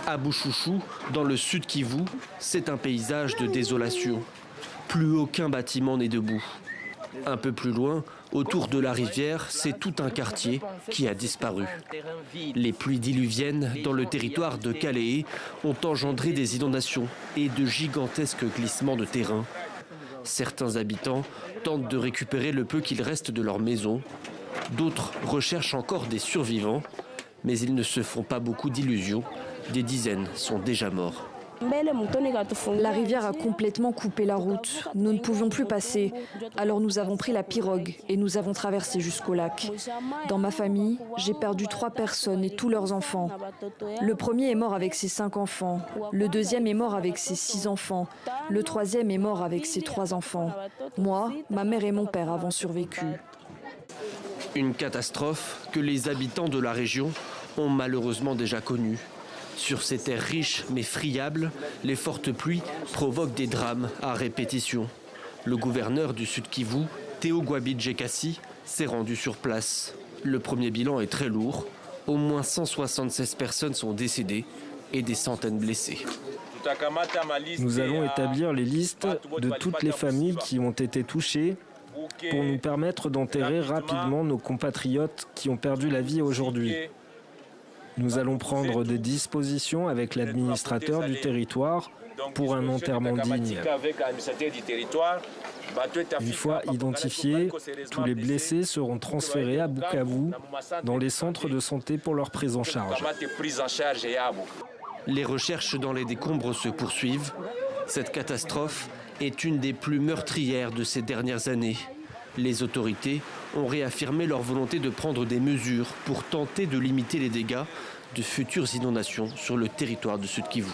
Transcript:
À Buchouchou, dans le sud Kivu, c'est un paysage de désolation. Plus aucun bâtiment n'est debout. Un peu plus loin, autour de la rivière, c'est tout un quartier qui a disparu. Les pluies diluviennes dans le territoire de Kalehe ont engendré des inondations et de gigantesques glissements de terrain. Certains habitants tentent de récupérer le peu qu'il reste de leur maison. D'autres recherchent encore des survivants, mais ils ne se font pas beaucoup d'illusions. Des dizaines sont déjà morts. La rivière a complètement coupé la route. Nous ne pouvions plus passer. Alors nous avons pris la pirogue et nous avons traversé jusqu'au lac. Dans ma famille, j'ai perdu 3 personnes et tous leurs enfants. Le premier est mort avec ses 5 enfants. Le deuxième est mort avec ses 6 enfants. Le troisième est mort avec ses 3 enfants. Moi, ma mère et mon père avons survécu. Une catastrophe que les habitants de la région ont malheureusement déjà connue. Sur ces terres riches mais friables, les fortes pluies provoquent des drames à répétition. Le gouverneur du Sud Kivu, Théo Gwabidje-Kassi, s'est rendu sur place. Le premier bilan est très lourd. Au moins 176 personnes sont décédées et des centaines blessées. Nous allons établir les listes de toutes les familles qui ont été touchées pour nous permettre d'enterrer rapidement nos compatriotes qui ont perdu la vie aujourd'hui. Nous allons prendre des dispositions avec l'administrateur du territoire pour un enterrement digne. Une fois identifiés, tous les blessés seront transférés à Bukavu dans les centres de santé pour leur prise en charge. Les recherches dans les décombres se poursuivent. Cette catastrophe est une des plus meurtrières de ces dernières années. Les autorités ont réaffirmé leur volonté de prendre des mesures pour tenter de limiter les dégâts de futures inondations sur le territoire du Sud Kivu.